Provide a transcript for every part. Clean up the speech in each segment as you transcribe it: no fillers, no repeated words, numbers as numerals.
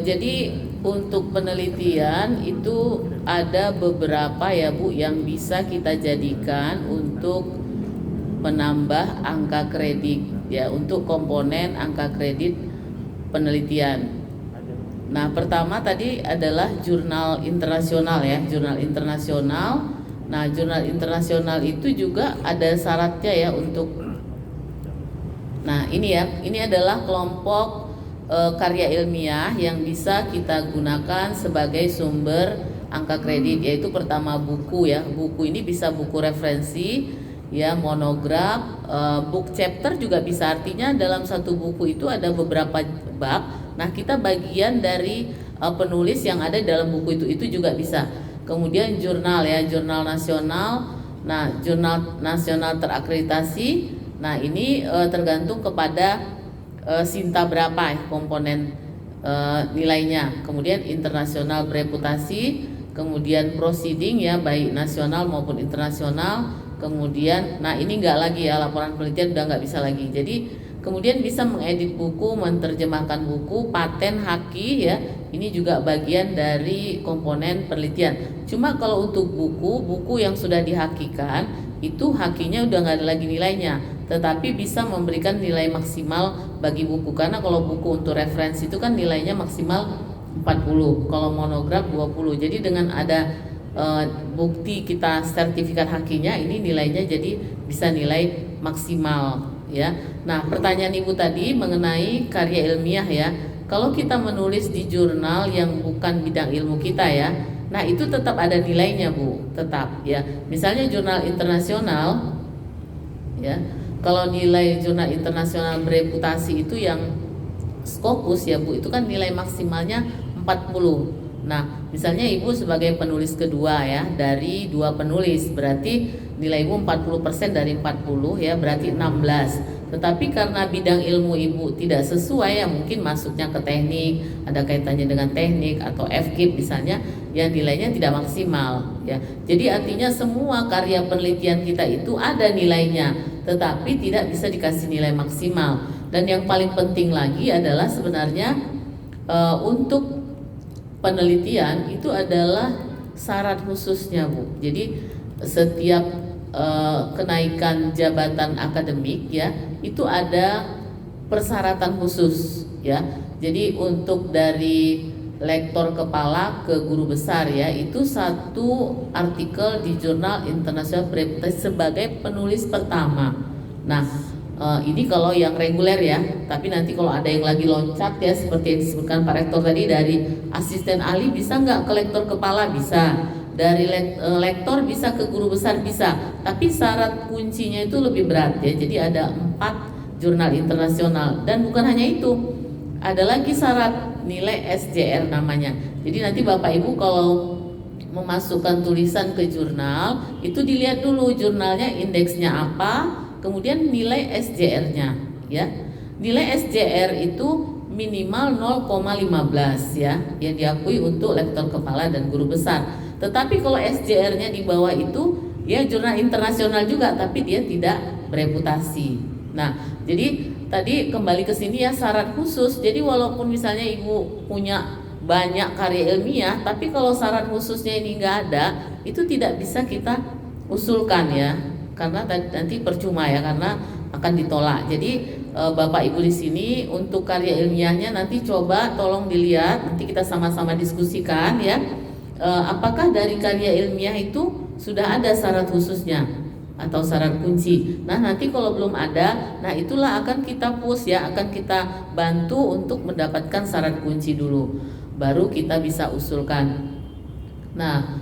Jadi untuk penelitian itu ada beberapa ya Bu yang bisa kita jadikan untuk menambah angka kredit ya, untuk komponen angka kredit penelitian. Nah, pertama tadi adalah jurnal internasional ya, jurnal internasional. Nah, jurnal internasional itu juga ada syaratnya ya untuk. Nah, ini ya, ini adalah kelompok karya ilmiah yang bisa kita gunakan sebagai sumber angka kredit, yaitu pertama buku ya. Buku ini bisa buku referensi ya, monograf, book chapter juga bisa, artinya dalam satu buku itu ada beberapa bab. Nah, kita bagian dari penulis yang ada dalam buku itu juga bisa. Kemudian jurnal ya, jurnal nasional. Nah, jurnal nasional terakreditasi. Nah, ini tergantung kepada Sinta berapa komponen nilainya. Kemudian internasional bereputasi, kemudian proceeding ya, baik nasional maupun internasional. Kemudian, nah ini enggak lagi ya, laporan penelitian udah nggak bisa lagi. Jadi kemudian bisa mengedit buku, menerjemahkan buku, paten, haki ya. Ini juga bagian dari komponen penelitian. Cuma kalau untuk buku yang sudah dihakikan, itu hakinya udah nggak ada lagi nilainya, tetapi bisa memberikan nilai maksimal bagi buku. Karena kalau buku untuk referensi itu kan nilainya maksimal 40, kalau monograf 20. Jadi dengan ada bukti kita sertifikat hakinya, ini nilainya jadi bisa nilai maksimal ya. Nah, pertanyaan Ibu tadi mengenai karya ilmiah ya. Kalau kita menulis di jurnal yang bukan bidang ilmu kita ya, nah itu tetap ada nilainya Bu, tetap ya. Misalnya jurnal internasional ya, kalau nilai jurnal internasional bereputasi itu yang Scopus ya Bu, itu kan nilai maksimalnya 40. Nah, misalnya Ibu sebagai penulis kedua ya, dari 2 penulis, berarti nilai Ibu 40% dari 40 ya, berarti 16. Tetapi karena bidang ilmu Ibu tidak sesuai ya, mungkin masuknya ke teknik, ada kaitannya dengan teknik atau FKIP misalnya, ya nilainya tidak maksimal ya. Jadi artinya semua karya penelitian kita itu ada nilainya, tetapi tidak bisa dikasih nilai maksimal. Dan yang paling penting lagi adalah sebenarnya untuk penelitian itu adalah syarat khususnya Bu. Jadi setiap kenaikan jabatan akademik ya, itu ada persyaratan khusus ya. Jadi untuk dari lektor kepala ke guru besar ya, itu satu artikel di jurnal internasional bereputasi sebagai penulis pertama. Nah, ini kalau yang reguler ya, tapi nanti kalau ada yang lagi loncat ya, seperti yang disebutkan Pak Rektor tadi, dari asisten ahli bisa nggak ke lektor kepala, bisa, dari lektor bisa ke guru besar, bisa, tapi syarat kuncinya itu lebih berat ya. Jadi ada 4 jurnal internasional, dan bukan hanya itu, ada lagi syarat nilai SJR namanya. Jadi nanti Bapak Ibu kalau memasukkan tulisan ke jurnal, itu dilihat dulu jurnalnya indeksnya apa, kemudian nilai SJR-nya ya. Nilai SJR itu minimal 0,15 ya, yang diakui untuk lektor kepala dan guru besar. Tetapi kalau SJR-nya di bawah itu ya jurnal internasional juga, tapi dia tidak bereputasi. Nah, jadi tadi kembali ke sini ya, syarat khusus. Jadi walaupun misalnya Ibu punya banyak karya ilmiah, tapi kalau syarat khususnya ini enggak ada, itu tidak bisa kita usulkan ya, karena nanti percuma ya, karena akan ditolak. Jadi Bapak Ibu di sini untuk karya ilmiahnya nanti coba tolong dilihat, nanti kita sama-sama diskusikan ya, apakah dari karya ilmiah itu sudah ada syarat khususnya atau syarat kunci. Nah, nanti kalau belum ada, nah itulah akan kita push ya, akan kita bantu untuk mendapatkan syarat kunci dulu, baru kita bisa usulkan. Nah,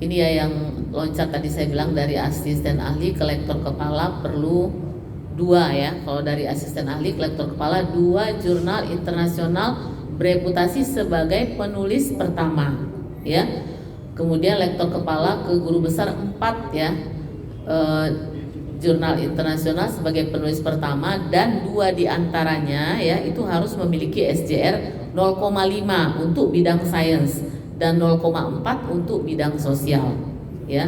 ini ya yang loncat tadi saya bilang, dari asisten ahli ke lektor kepala perlu 2 ya. Kalau dari asisten ahli ke lektor kepala 2 jurnal internasional bereputasi sebagai penulis pertama ya. Kemudian lektor kepala ke guru besar 4 ya, jurnal internasional sebagai penulis pertama, dan 2 diantaranya ya itu harus memiliki SJR 0,5 untuk bidang sains dan 0,4 untuk bidang sosial ya.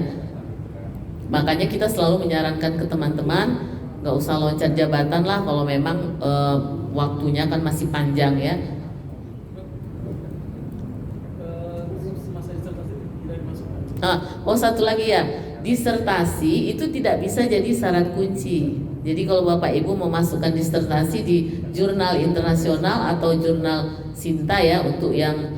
Makanya kita selalu menyarankan ke teman-teman nggak usah loncat jabatan lah kalau memang waktunya kan masih panjang ya. Satu lagi ya, disertasi itu tidak bisa jadi syarat kunci. Jadi kalau Bapak Ibu memasukkan disertasi di jurnal internasional atau jurnal Sinta ya, untuk yang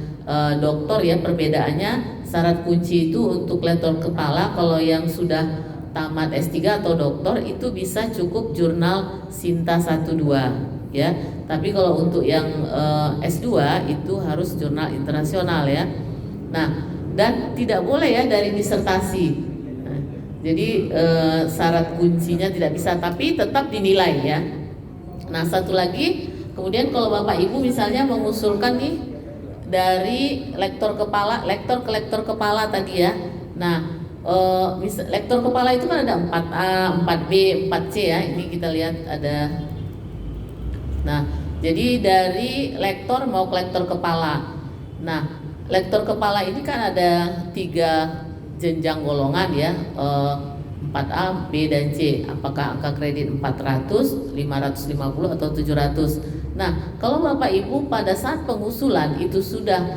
doktor ya, perbedaannya syarat kunci itu untuk lektor kepala. Kalau yang sudah tamat S3 atau doktor itu bisa cukup jurnal Sinta 1-2 ya. Tapi kalau untuk yang S2 itu harus jurnal internasional ya. Nah, dan tidak boleh ya dari disertasi. Nah, jadi syarat kuncinya tidak bisa, tapi tetap dinilai ya. Nah, satu lagi, kemudian kalau Bapak Ibu misalnya mengusulkan nih dari lektor ke lektor kepala tadi ya. Nah, lektor kepala itu kan ada 4A, 4B, 4C ya. Ini kita lihat ada. Nah, jadi dari lektor mau ke lektor kepala. Nah, lektor kepala ini kan ada 3 jenjang golongan ya, 4A, B, dan C. Apakah angka kredit 400, 550, atau 700. Nah, kalau Bapak Ibu pada saat pengusulan itu sudah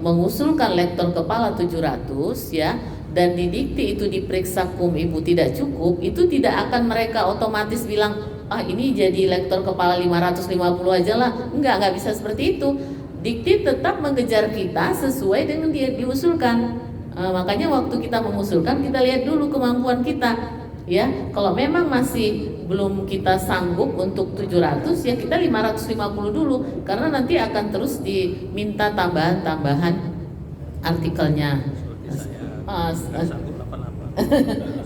mengusulkan lektor kepala 700 ya, dan didikti itu diperiksa Ibu tidak cukup, itu tidak akan mereka otomatis bilang, ini jadi lektor kepala 550 aja lah. Enggak bisa seperti itu. Dikti tetap mengejar kita sesuai dengan dia diusulkan. Makanya waktu kita mengusulkan, kita lihat dulu kemampuan kita ya. Kalau memang masih belum kita sanggup untuk 700 ya, kita 550 dulu, karena nanti akan terus diminta tambahan artikelnya.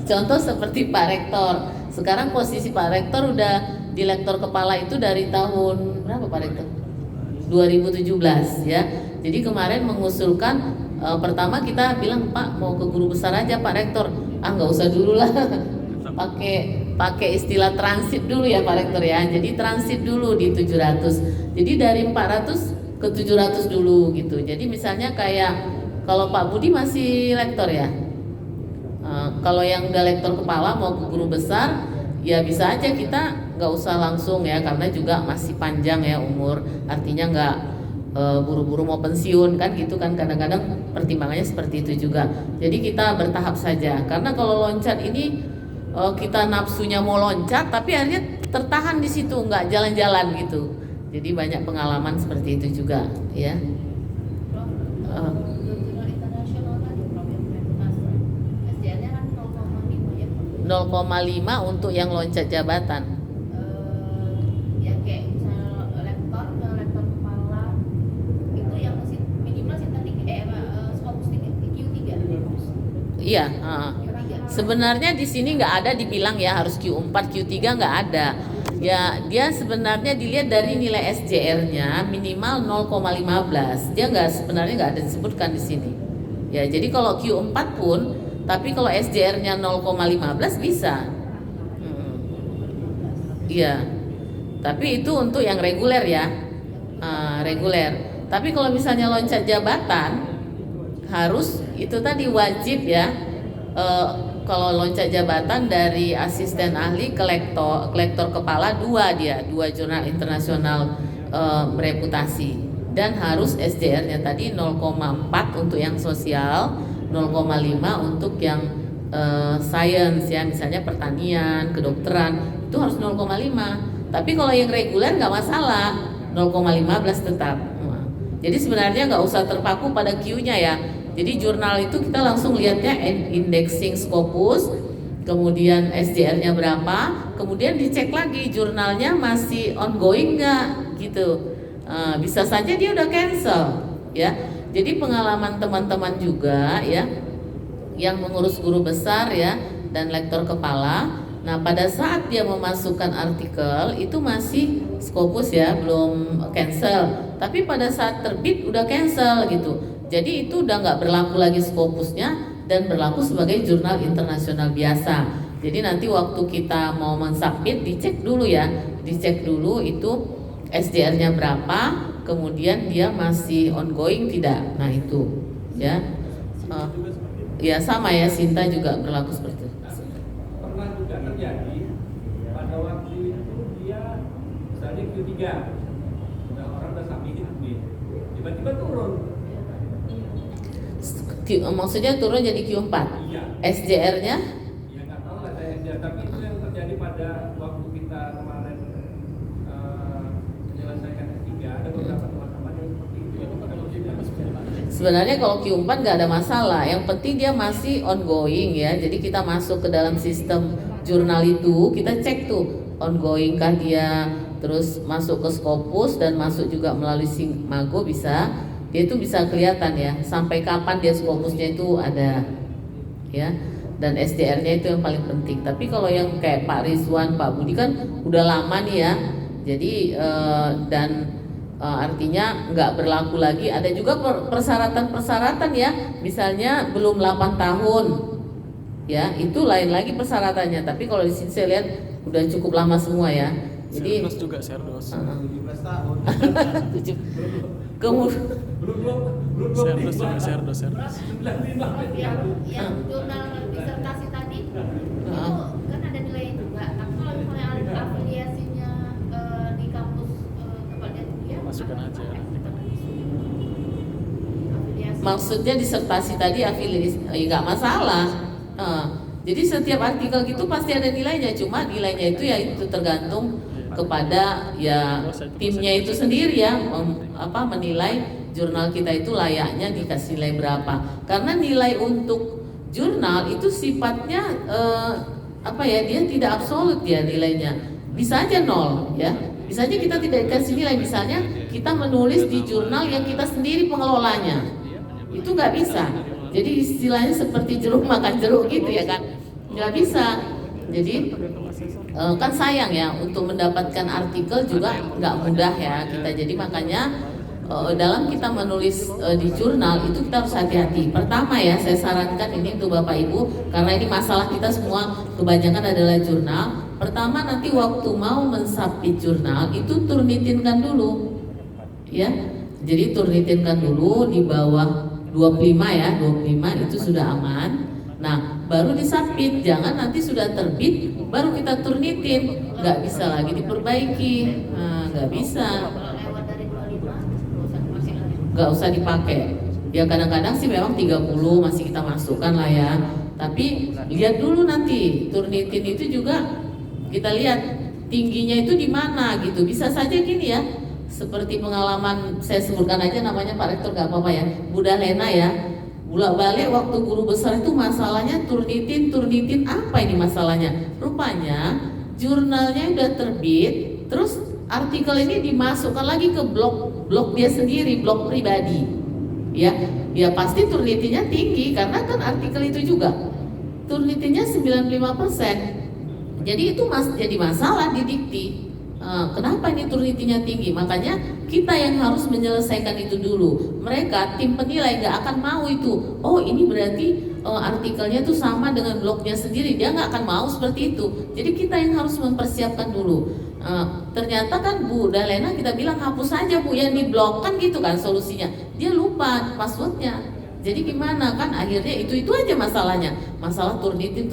Contoh seperti Pak Rektor. Sekarang posisi Pak Rektor udah di lektor kepala itu dari tahun berapa Pak Rektor? 2017 ya. Jadi kemarin mengusulkan, pertama kita bilang, Pak mau ke guru besar aja Pak Rektor. Nggak usah dulu lah. pakai istilah transit dulu ya Pak Rektor ya. Jadi transit dulu di 700. Jadi dari 400 ke 700 dulu gitu. Jadi misalnya kayak kalau Pak Budi masih lektor ya. Kalau yang udah lektor kepala mau ke guru besar ya bisa aja kita nggak usah langsung ya, karena juga masih panjang ya umur, artinya nggak buru-buru mau pensiun kan gitu kan, kadang-kadang pertimbangannya seperti itu juga. Jadi kita bertahap saja, karena kalau loncat ini kita nafsunya mau loncat tapi akhirnya tertahan di situ, nggak jalan-jalan gitu. Jadi banyak pengalaman seperti itu juga ya. 0,5 untuk yang loncat jabatan. Ya kayak misalnya lektor ke lektor kepala itu yang minimal sih tadi Scopus Q3. Iya, sebenarnya di sini nggak ada dibilang ya harus Q4, Q3, nggak ada. Ya dia sebenarnya dilihat dari nilai SJR-nya minimal 0,15. Dia sebenarnya nggak ada disebutkan di sini. Ya jadi kalau Q4 pun, tapi kalau SJR-nya 0,15 bisa. Iya. Tapi itu untuk yang reguler ya. Reguler. Tapi kalau misalnya loncat jabatan harus itu tadi wajib ya. Kalau loncat jabatan dari asisten ahli ke lektor kepala 2 jurnal internasional bereputasi, dan harus SJR-nya tadi 0,4 untuk yang sosial, 0,5 untuk yang sains ya, misalnya pertanian, kedokteran itu harus 0,5. Tapi kalau yang reguler nggak masalah, 0,15 tetap. Jadi sebenarnya nggak usah terpaku pada Q-nya ya. Jadi jurnal itu kita langsung lihatnya indexing Scopus, kemudian SJR-nya berapa, kemudian dicek lagi jurnalnya masih ongoing nggak gitu. Bisa saja dia udah cancel ya. Jadi pengalaman teman-teman juga ya yang mengurus guru besar ya dan lektor kepala. Nah pada saat dia memasukkan artikel itu masih Scopus ya, belum cancel. Tapi pada saat terbit udah cancel gitu. Jadi itu udah nggak berlaku lagi Scopusnya dan berlaku sebagai jurnal internasional biasa. Jadi nanti waktu kita mau mensubmit dicek dulu ya, dicek dulu itu SDR-nya berapa, kemudian dia masih ongoing tidak. Nah itu ya, ya sama ya, Sinta juga berlaku seperti itu. Pernah juga terjadi pada waktu itu dia misalnya Q3, orang udah submit nih, tiba-tiba turun. Maksudnya turun jadi Q4. Iya. SJR-nya Ya nggak tahu lah saya SJR, tapi itu yang terjadi pada waktu kita kemarin menyelesaikan S3, ada beberapa teman-teman yang seperti itu. sebenarnya kalau Q4 nggak ada masalah. Yang penting dia masih ongoing ya. Jadi kita masuk ke dalam sistem jurnal itu, kita cek tuh ongoing kah dia, terus masuk ke Scopus dan masuk juga melalui Simago bisa. Dia itu bisa kelihatan ya sampai kapan dia Scopusnya itu ada ya, dan SDR-nya itu yang paling penting. Tapi kalau yang kayak Pak Rizwan, Pak Budi kan udah lama nih ya, jadi artinya nggak berlaku lagi. Ada juga persyaratan-persyaratan ya, misalnya belum 8 tahun ya, itu lain lagi persyaratannya. Tapi kalau di sini saya lihat udah cukup lama semua ya. Jadi Serdos juga Serdos. 17 tahun. kemudian belum Serdos juga Serdos. yang jurnal disertasi tadi itu kan ada nilainya juga. Tapi kalau misalnya afiliasinya di kampus tempatnya dia Masukkan aja. afiliasi. maksudnya disertasi tadi afiliasi nggak masalah. Jadi setiap artikel gitu pasti ada nilainya, cuma nilainya itu ya itu tergantung kepada ya timnya itu sendiri ya menilai jurnal kita itu layaknya dikasih nilai berapa. Karena nilai untuk jurnal itu sifatnya dia tidak absolut ya nilainya. Bisa aja 0 ya. Bisa aja kita tidak dikasih nilai, misalnya kita menulis di jurnal yang kita sendiri pengelolanya. Itu nggak bisa. Jadi istilahnya seperti jeruk makan jeruk gitu ya kan, nggak bisa. Jadi kan sayang ya untuk mendapatkan artikel juga nggak mudah ya kita. Jadi makanya dalam kita menulis di jurnal itu kita harus hati-hati. Pertama ya saya sarankan ini untuk Bapak Ibu, karena ini masalah kita semua kebanyakan adalah jurnal. Pertama nanti waktu mau mensubmit jurnal itu turnitinkan dulu ya. Jadi turnitinkan dulu di bawah 25 ya, 25 itu sudah aman. Nah, baru disubmit, jangan nanti sudah terbit baru kita turnitin, nggak bisa lagi diperbaiki, nggak bisa, Kalau lewat dari 25 nggak usah dipakai. Ya kadang-kadang sih memang 30 masih kita masukkan lah ya. Tapi lihat dulu nanti turnitin itu juga kita lihat tingginya itu di mana gitu. Bisa saja gini ya. Seperti pengalaman saya sebutkan aja namanya Pak Rektor nggak apa-apa ya, Bu Dahlena ya, bolak-balik waktu guru besar itu masalahnya turnitin apa ini masalahnya? Rupanya jurnalnya udah terbit, terus artikel ini dimasukkan lagi ke blog dia sendiri, blog pribadi, ya pasti turnitinnya tinggi karena kan artikel itu juga turnitinnya 95%, jadi itu jadi masalah di dikti. Kenapa ini turnitinya tinggi? Makanya kita yang harus menyelesaikan itu dulu. Mereka tim penilai nggak akan mau itu. Oh ini berarti artikelnya tuh sama dengan blognya sendiri. Dia nggak akan mau seperti itu. Jadi kita yang harus mempersiapkan dulu. Ternyata kan Bu Dahlena kita bilang hapus saja Bu yang di blog kan gitu kan solusinya. Dia lupa passwordnya. Jadi gimana kan akhirnya itu aja masalahnya. Masalah turnitin.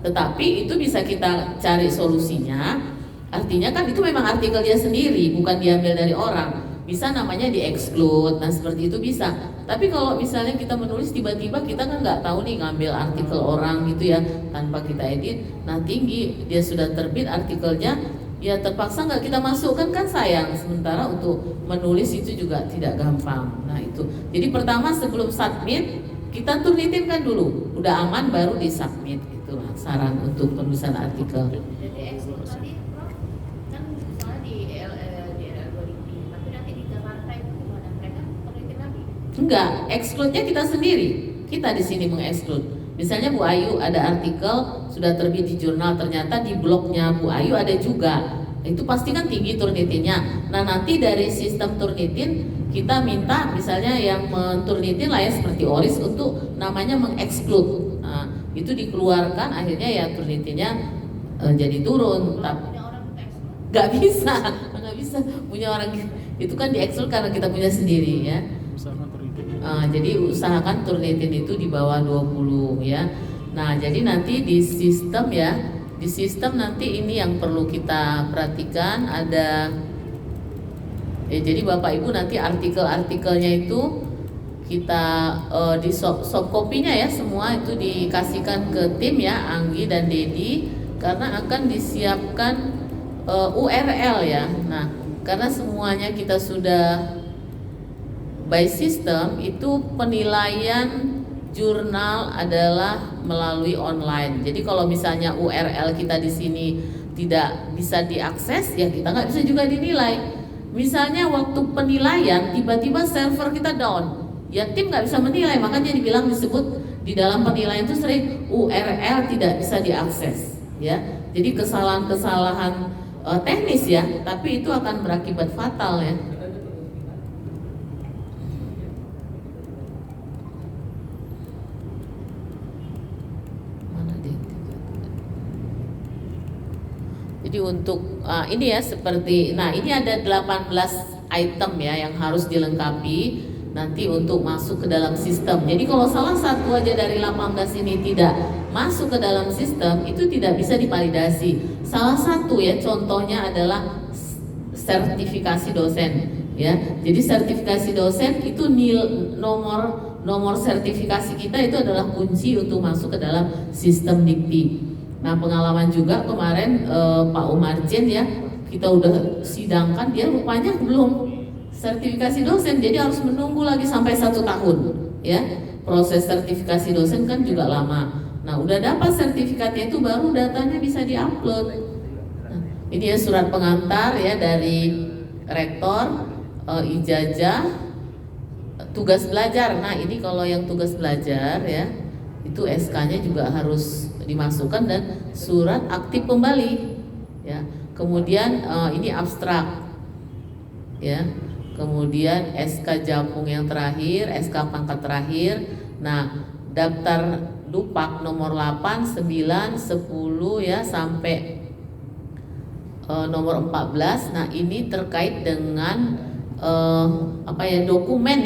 Tetapi itu bisa kita cari solusinya. Artinya kan itu memang artikel dia sendiri, bukan diambil dari orang. Bisa namanya di-exclude, nah seperti itu bisa. Tapi kalau misalnya kita menulis tiba-tiba kita kan nggak tahu nih ngambil artikel orang gitu ya, tanpa kita edit, nah tinggi dia sudah terbit artikelnya, ya terpaksa nggak kita masukkan kan sayang. Sementara untuk menulis itu juga tidak gampang. Nah itu. Jadi pertama sebelum submit kita turnitin kan dulu, udah aman baru di-submit itulah saran untuk penulisan artikel. Jadi ekskul tadi Prof, kan misalnya di LL20, tapi nanti di Jakarta itu gimana? Mereka peneliti lagi? Enggak, exclude-nya kita sendiri. Kita di sini mengeksklud. Misalnya Bu Ayu ada artikel sudah terbit di jurnal, ternyata di blognya Bu Ayu ada juga. Itu pasti kan tinggi turnitinnya. Nah nanti dari sistem turnitin kita minta misalnya yang menturnitin lah ya seperti Oris untuk namanya mengeksklud. Nah, itu dikeluarkan akhirnya ya turnitinnya jadi turun. Punya orang untuk ekskul? Nggak bisa punya orang itu kan dieksklud karena kita punya sendiri ya. Jadi usahakan turnitin itu di bawah 20 ya. Nah jadi nanti di sistem ya, di sistem nanti ini yang perlu kita perhatikan ada jadi Bapak Ibu nanti artikel-artikelnya itu kita di soft copy-nya ya semua itu dikasihkan ke tim ya, Anggi dan Dedi, karena akan disiapkan URL ya. Nah, karena semuanya kita sudah by system, itu penilaian jurnal adalah melalui online. Jadi kalau misalnya URL kita di sini tidak bisa diakses, ya kita nggak bisa juga dinilai. Misalnya waktu penilaian tiba-tiba server kita down, ya tim nggak bisa menilai. Makanya dibilang disebut di dalam penilaian itu sering URL tidak bisa diakses, ya. Jadi kesalahan-kesalahan teknis ya, tapi itu akan berakibat fatal ya. Jadi untuk ini ya seperti, nah ini ada 18 item ya yang harus dilengkapi nanti untuk masuk ke dalam sistem. Jadi kalau salah satu aja dari 18 ini tidak masuk ke dalam sistem, itu tidak bisa divalidasi. Salah satu ya contohnya adalah sertifikasi dosen ya. Jadi sertifikasi dosen itu nomor sertifikasi kita itu adalah kunci untuk masuk ke dalam sistem Dikti. Nah pengalaman juga kemarin Pak Umarjen ya, kita udah sidangkan, dia rupanya belum sertifikasi dosen, jadi harus menunggu lagi sampai 1 tahun ya. Proses sertifikasi dosen kan juga lama. Nah udah dapat sertifikatnya itu baru datanya bisa diupload. Nah, ini ya surat pengantar ya dari rektor, ijazah, tugas belajar. Nah ini kalau yang tugas belajar ya, itu SK-nya juga harus dimasukkan dan surat aktif kembali ya. Kemudian ini abstrak ya. Kemudian SK Japung yang terakhir, SK pangkat terakhir. Nah, daftar Dupak nomor 8, 9, 10 ya sampai nomor 14. Nah, ini terkait dengan dokumen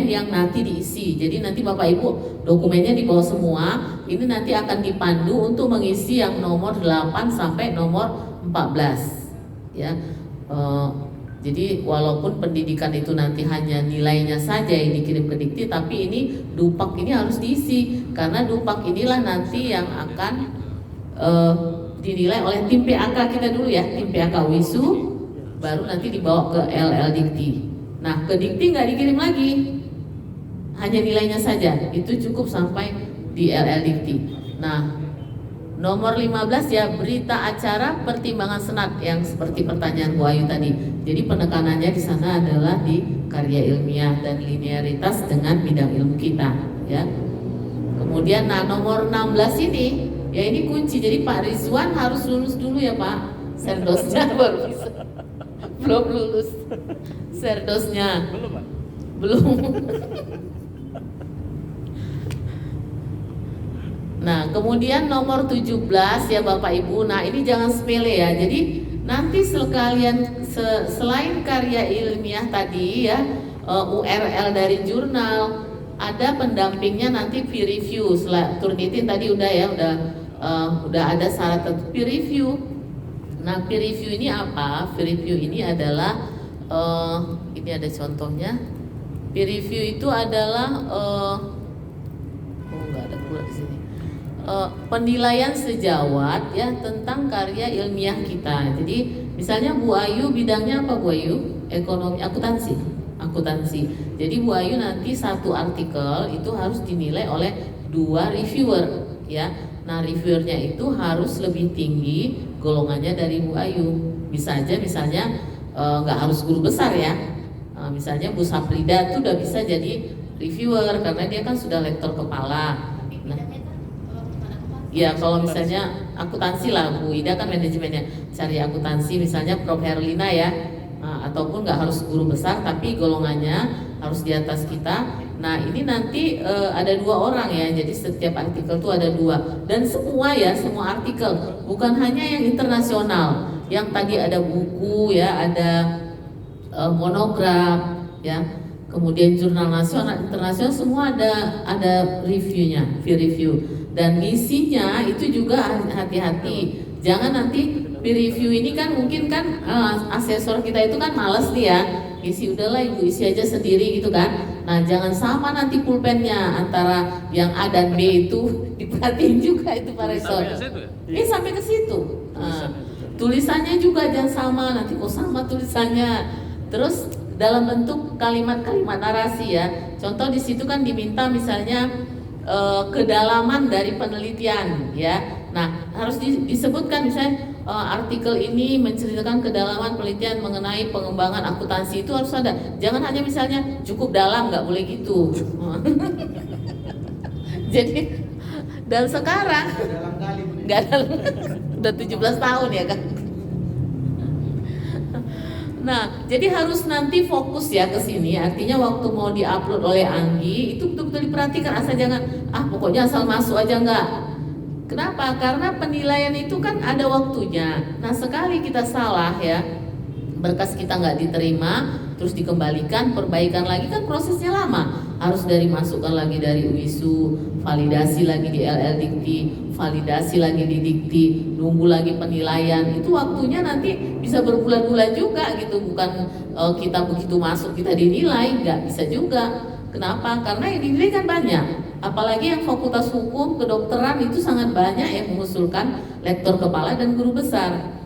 yang nanti diisi. Jadi nanti Bapak Ibu dokumennya dibawa semua. Ini nanti akan dipandu untuk mengisi yang nomor 8 sampai nomor 14 ya. Jadi walaupun pendidikan itu nanti hanya nilainya saja yang dikirim ke Dikti, tapi ini Dupak ini harus diisi, karena Dupak inilah nanti yang akan dinilai oleh tim PAK kita dulu ya, tim PAK WISU, baru nanti dibawa ke LL Dikti. Nah ke Dikti nggak dikirim lagi, hanya nilainya saja, itu cukup sampai di LL Dikti. Nah nomor 15 ya, berita acara pertimbangan senat yang seperti pertanyaan Bu Ayu tadi. Jadi penekanannya di sana adalah di karya ilmiah dan linearitas dengan bidang ilmu kita ya. Kemudian nah nomor 16 ini ya, ini kunci. Jadi Pak Rizwan harus lulus dulu ya Pak, serdosnya baru bisa. Belum lulus serdosnya. Belum. Nah kemudian nomor 17 ya Bapak Ibu. Nah ini jangan sepele ya. Jadi nanti sekalian selain karya ilmiah tadi ya, URL dari jurnal, ada pendampingnya nanti peer review. Turnitin tadi udah ya, udah ada syarat peer review. Nah peer review ini apa? Peer review ini adalah ini ada contohnya. Peer review itu adalah nggak ada pula di sini. Penilaian sejawat ya tentang karya ilmiah kita. Jadi misalnya Bu Ayu bidangnya apa Bu Ayu? Ekonomi, akuntansi. Jadi Bu Ayu nanti satu artikel itu harus dinilai oleh 2 reviewer ya. Nah reviewernya itu harus lebih tinggi golongannya dari Bu Ayu. Bisa aja misalnya nggak harus guru besar ya. Misalnya Bu Saprida tuh udah bisa jadi reviewer karena dia kan sudah lektor kepala. Nah, ya kalau misalnya akuntansi lah, Bu Ida kan manajemennya, cari akuntansi misalnya Prof Herlina ya, ataupun nggak harus guru besar tapi golongannya harus di atas kita. Nah ini nanti ada 2 orang ya, jadi setiap artikel tuh ada 2 dan semua artikel, bukan hanya yang internasional, yang tadi ada buku ya, ada monograf ya, kemudian jurnal nasional, internasional, semua ada reviewnya, peer review. Dan isinya itu juga hati-hati, jangan nanti peer review ini kan mungkin kan asesor kita itu kan males nih ya, isi udahlah ibu isi aja sendiri gitu kan. Nah jangan sama nanti pulpennya antara yang A dan B itu diperhatiin juga itu Pak Rektor. Sampai ke situ ya? Sampai ke situ. Tulisannya juga jangan sama, nanti kok sama tulisannya. Terus dalam bentuk kalimat-kalimat narasi ya. Contoh di situ kan diminta misalnya kedalaman dari penelitian ya. Nah harus disebutkan misalnya artikel ini menceritakan kedalaman penelitian mengenai pengembangan akuntansi, itu harus ada. Jangan hanya misalnya cukup dalam, nggak boleh gitu. Jadi dan sekarang nggak dalam, udah 17 tahun ya kan. Nah, jadi harus nanti fokus ya ke sini. Artinya waktu mau diupload oleh Anggi itu betul-betul diperhatikan, asal jangan pokoknya asal masuk aja enggak. Kenapa? Karena penilaian itu kan ada waktunya. Nah, sekali kita salah ya, berkas kita nggak diterima, terus dikembalikan, perbaikan lagi kan prosesnya lama. Harus masukkan lagi dari UISU, validasi lagi di LL Dikti, validasi lagi di Dikti, nunggu lagi penilaian. Itu waktunya nanti bisa berbulan-bulan juga gitu. Bukan kita begitu masuk kita dinilai, nggak bisa juga. Kenapa? Karena yang dinilai kan banyak. Apalagi yang fakultas hukum, kedokteran itu sangat banyak yang mengusulkan lektor kepala dan guru besar.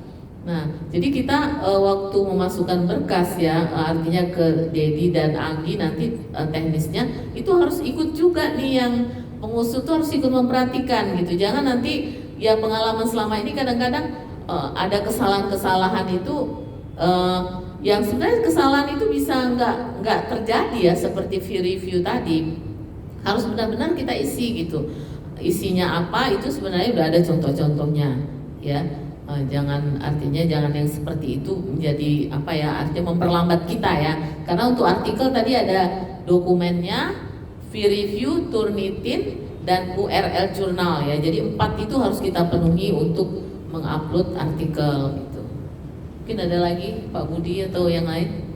Nah, jadi kita waktu memasukkan berkas ya, artinya ke Dedi dan Anggi nanti teknisnya itu harus ikut juga nih, yang pengusul tuh harus ikut memperhatikan gitu. Jangan nanti ya pengalaman selama ini kadang-kadang ada kesalahan-kesalahan itu yang sebenarnya kesalahan itu bisa nggak terjadi ya, seperti fee review tadi. Harus benar-benar kita isi gitu. Isinya apa itu sebenarnya udah ada contoh-contohnya ya. Jangan yang seperti itu menjadi artinya memperlambat kita ya. Karena untuk artikel tadi ada dokumennya, fee review, Turnitin, dan URL jurnal ya. Jadi 4 itu harus kita penuhi untuk mengupload artikel gitu. Mungkin ada lagi Pak Budi atau yang lain?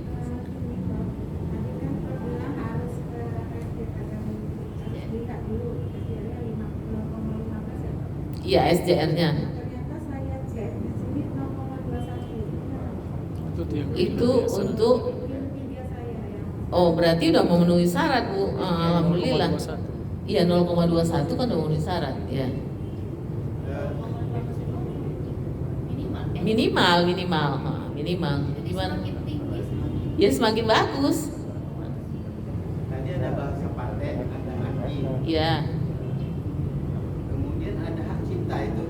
Iya, SJR-nya. Itu untuk berarti udah memenuhi syarat Bu. Alhamdulillah. Iya, 0,21 kan udah memenuhi syarat ya. Minimal. Gimana? Ya semakin bagus. Tadi ada bahasa paten, ada haki. Iya. Kemudian ada hak cipta itu.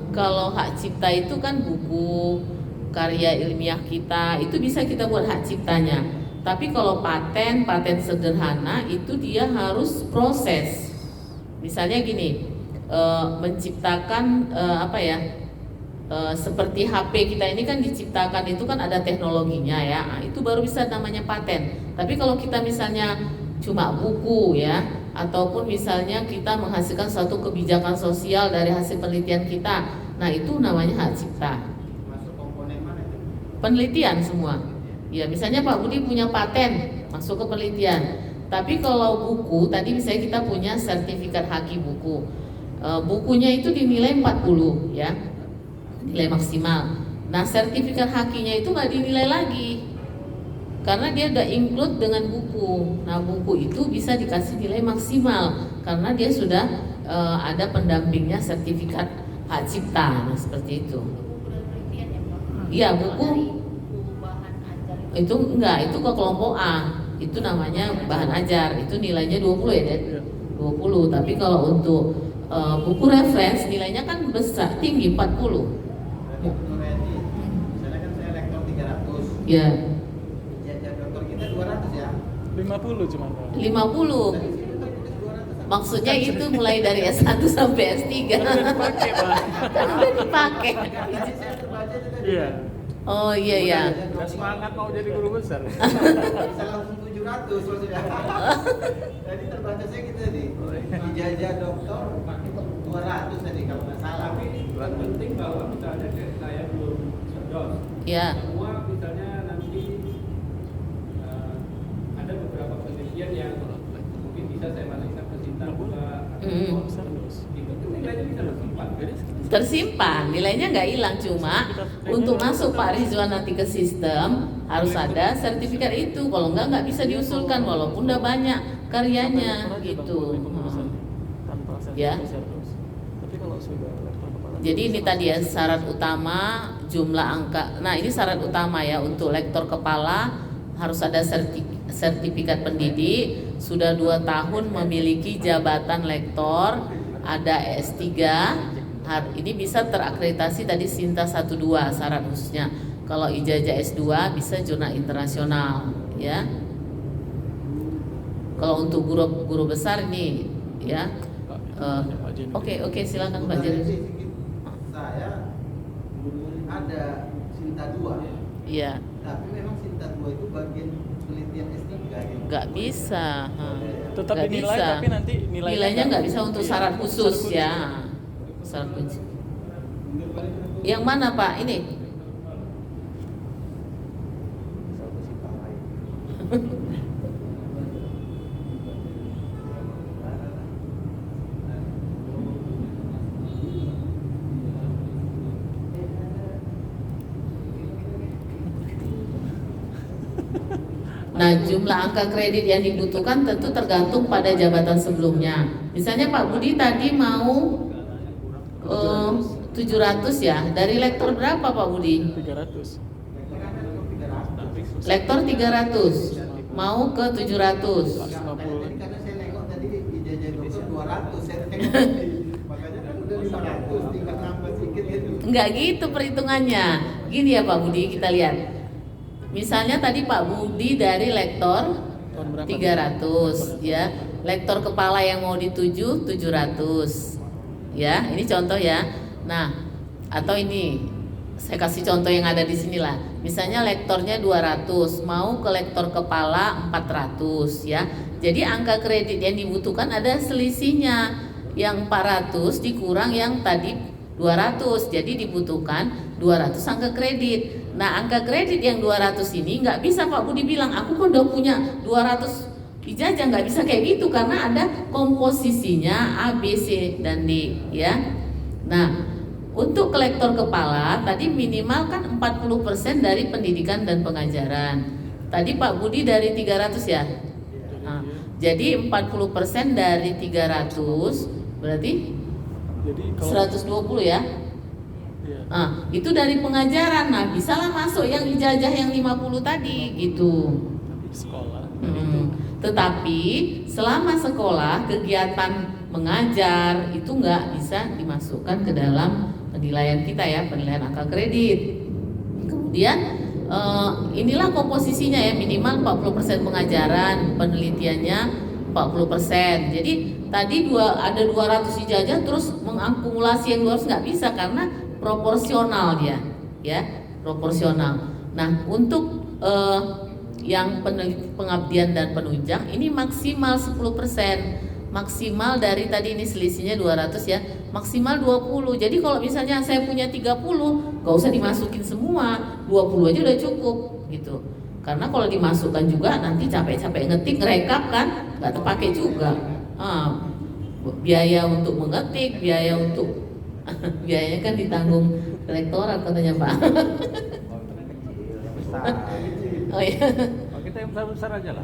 Kalau hak cipta itu kan buku karya ilmiah kita, itu bisa kita buat hak ciptanya. Tapi kalau paten sederhana itu dia harus proses. Misalnya gini, menciptakan seperti HP kita ini kan diciptakan itu kan ada teknologinya ya. Itu baru bisa namanya paten. Tapi kalau kita misalnya cuma buku ya, ataupun misalnya kita menghasilkan suatu kebijakan sosial dari hasil penelitian kita, nah itu namanya hak cipta. Masuk komponen mana itu? Penelitian semua. Ya, misalnya Pak Budi punya paten, masuk ke penelitian. Tapi kalau buku, tadi misalnya kita punya sertifikat haki buku. Bukunya itu dinilai 40 ya, nilai maksimal. Nah, sertifikat hakinya itu nggak dinilai lagi, karena dia udah include dengan buku. Nah, buku itu bisa dikasih nilai maksimal karena dia sudah ada pendampingnya sertifikat hak cipta. Nah, seperti itu. Iya, buku itu enggak, itu ke kelompok A. Itu namanya bahan ajar. Itu nilainya 20 ya, Ded? 20. Tapi kalau untuk buku reference nilainya kan besar, tinggi 40. Misalnya kan saya lektor 300. Ya. Jajar dokter kita 200 ya. 50 cuma. 50. Maksudnya itu mulai dari S1 sampai S3. Kan udah dipakai, Pak. Kan udah dipakai. Saya terbaca itu tadi. Iya. Oh iya. Udah semangat mau jadi guru besar. Bisa langsung 700 maksudnya. Tadi terbaca saya gitu tadi. Ijazah dokter 200 tadi kalau nggak salah. Tapi yang penting bahwa misalnya saya belum sedot. Ya. Semua misalnya nanti ada beberapa penelitian yang mungkin bisa saya masukkan ke Sinta juga. Mm-hmm. Itu nilainya bisa lebih 4. tersimpan, nilainya nggak hilang, cuma untuk masuk Pak Rizwan nanti ke sistem harus ada sertifikat itu, kalau nggak bisa diusulkan walaupun udah banyak karyanya gitu. Ya. Tapi kalau sudah lektor kepala. Jadi ini tadi ya syarat utama jumlah angka. Nah ini syarat utama ya untuk lektor kepala harus ada sertifikat pendidik, sudah 2 tahun memiliki jabatan lektor, ada S3. Ini bisa terakreditasi tadi Sinta 1-2 syarat khususnya. Kalau ijazah S2 bisa jurnal internasional ya. Kalau untuk guru besar ini ya. Oke, silakan Pak Jen. Saya ada Sinta 2. Iya. Tapi memang Sinta 2 itu bagian penelitian S3 gitu. Nggak bisa. Tetap Nggak dinilai bisa. tapi nanti nilainya nggak bisa untuk syarat khusus ya. Syarat khusus. Yang mana Pak? Ini. Nah, jumlah angka kredit yang dibutuhkan tentu tergantung pada jabatan sebelumnya. Misalnya Pak Budi tadi mau 700 ya. Dari lektor berapa Pak Budi? 300. Lektor 300. Mau ke 700. Tadi karena saya nengok tadi ijazah dokter 200, saya nengok makanya kan udah 500, tinggal nambah sedikit gitu. Enggak gitu perhitungannya. Gini ya Pak Budi, kita lihat. Misalnya tadi Pak Budi dari lektor Tahun berapa? 300 ya. Lektor kepala yang mau dituju 700. Ya, ini contoh ya. Nah, atau ini saya kasih contoh yang ada di sini lah. Misalnya lektornya 200, mau ke lektor kepala 400 ya. Jadi angka kredit yang dibutuhkan ada selisihnya. Yang 400 dikurang yang tadi 200. Jadi dibutuhkan 200 angka kredit. Nah, angka kredit yang 200 ini nggak bisa Pak Budi bilang, aku kan udah punya 200 ijazah, nggak bisa kayak gitu karena ada komposisinya A, B, C, dan D ya. Nah, untuk kolektor kepala tadi minimal kan 40% dari pendidikan dan pengajaran. Tadi Pak Budi dari 300 ya. Nah, jadi 40% dari 300 berarti Jadi kalau 120 ya. iya. Nah, itu dari pengajaran. Nah, bisalah masuk yang ijazah yang 50 tadi gitu. Tapi sekolah Tetapi selama sekolah kegiatan mengajar itu nggak bisa dimasukkan ke dalam penilaian kita ya, penilaian angka kredit. Kemudian inilah komposisinya ya, minimal 40% pengajaran, penelitiannya 40%. Jadi tadi ada 200 ijazah terus mengakumulasi yang 200 nggak bisa karena proporsional dia ya, proporsional. Nah, untuk yang pengabdian dan penunjang ini maksimal 10%. Maksimal dari tadi ini selisihnya 200 ya, maksimal 20. Jadi kalau misalnya saya punya 30, gak usah dimasukin semua, 20 aja udah cukup gitu. Karena kalau dimasukkan juga nanti capek-capek ngetik, rekap kan gak terpakai juga. Biaya untuk mengetik, biaya untuk biayanya kan ditanggung rektorat katanya Pak. Oh iya. Oh, kita yang besar-besar aja lah.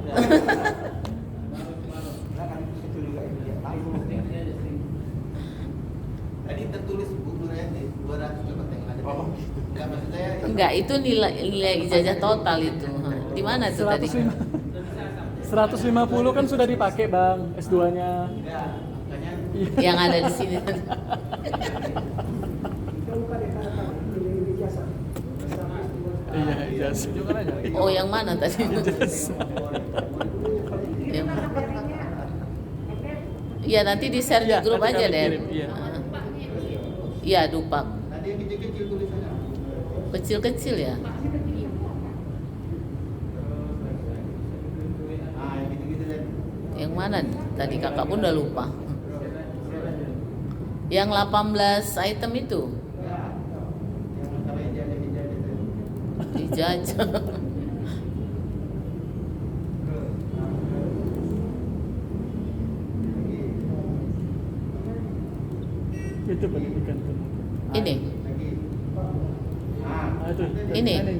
Tadi tertulis buku nih 200 coba tengok ada. Enggak, maksud saya Enggak, itu nilai ijazah total itu. Di mana tuh tadi? 150 kan sudah dipakai Bang S2-nya. enggak, makanya Yang ada di sini. Iya, ijazah juga aja. Oh, yang mana tadi? Yang- Iya, nanti di share di Iya, grup nanti aja kami deh. kirim, iya. Iya, dupak. tadi yang kecil-kecil tulisannya. Kecil-kecil ya. Ah, yang gitu-gitu tadi. Yang mana tadi kakak pun udah lupa. Yang 18 item itu Ya. Yang utama ijazah tadi. ijazah. Itu pendidikan tuh. Ini. Lagi. Ah, itu. Ini. Bukan.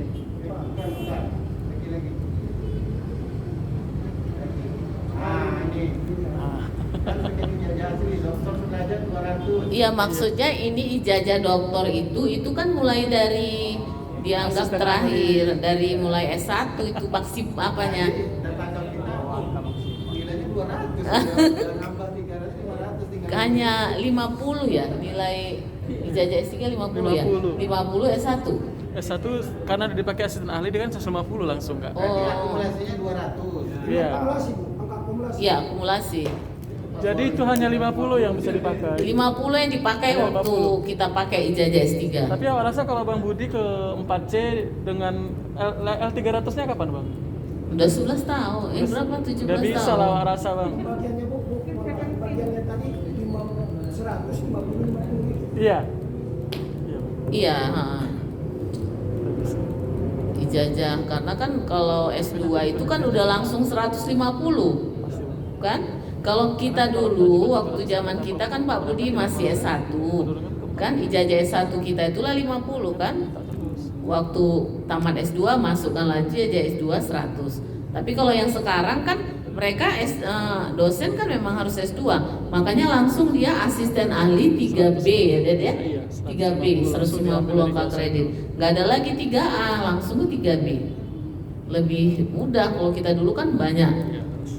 Lagi. Ini. Ah. Kan pakai ijazah asli, dokter sudah 200. Iya, maksudnya ini ijazah doktor itu kan mulai dari dianggap Asisten terakhir dari mulai S1 itu maksimal apanya. Dan tangkap kita, nilainya 200. Udah nambah 300, 500 tinggal. Hanya 50 ya nilai ijazah S3 50 ya. 50 S1. S1 karena dipakai asisten ahli dia kan 150 langsung Kak. Berarti Oh. akumulasinya 200. Iya. Iya, akumulasi. Jadi itu hanya 50 yang bisa dipakai. 50 yang dipakai Iya, waktu 50. kita pakai ijazah S3. Tapi awak rasa kalau Bang Budi ke 4C dengan L300-nya kapan Bang? Udah 11 tahun. Berapa? 17 Udah bisa tahun. lah awak rasa Bang. Bagiannya bu, bagiannya tadi 150 gitu. Iya. Iya. Iya, ha. Udah bisa. Ijazah karena kan kalau S2 itu kan udah langsung 150. Pasti Bang. Kan? Kalau kita dulu waktu zaman kita kan Pak Budi masih S1. Kan ijazah S1 kita itulah 50 kan? Waktu tamat S2 masukkan lagi aja S2 100. Tapi kalau yang sekarang kan mereka dosen kan memang harus S2. Makanya langsung dia asisten ahli 3B ya, Ded ya. 3B 150 angka kredit. Enggak ada lagi 3A, langsung ke 3B. Lebih mudah kalau kita dulu kan banyak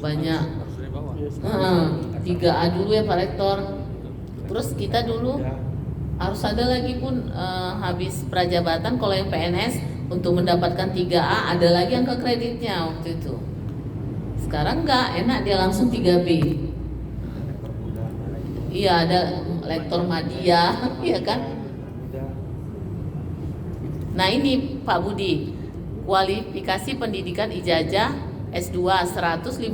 Harus dari bawah. Iya, 3A dulu ya Pak Rektor. Terus kita dulu harus ada lagi pun habis prajabatan kalau yang PNS untuk mendapatkan 3A ada lagi angka kreditnya waktu itu. Sekarang enggak, enak dia langsung 3B. Iya, ada lektor media, iya kan? Nah, ini Pak Budi, kualifikasi pendidikan ijazah S2 150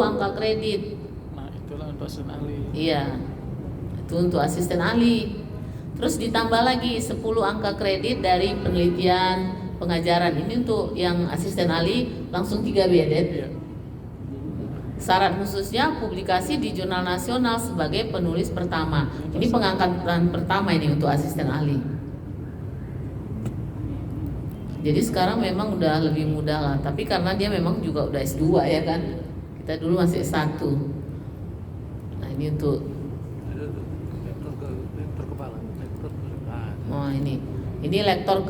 angka kredit. Nah, itulah untuk asisten ahli. Iya. Itu untuk asisten ahli. Terus ditambah lagi 10 angka kredit dari penelitian pengajaran. Ini untuk yang asisten ahli langsung 3B ya, Ded. Iya. Syarat khususnya publikasi di jurnal nasional sebagai penulis pertama. Ini pengangkatan pertama ini untuk asisten ahli. Jadi sekarang memang udah lebih mudah lah. Tapi karena dia memang juga udah S2 ya kan. Kita dulu masih S1. Nah ini untuk oh ini lektor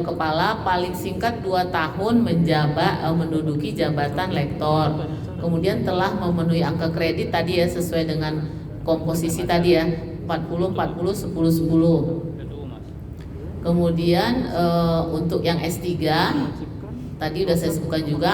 kepala paling singkat 2 tahun menduduki jabatan lektor. Kemudian telah memenuhi angka kredit tadi ya sesuai dengan komposisi tadi ya 40 40 10 10. Kemudian untuk yang S3 tadi udah saya sebutkan juga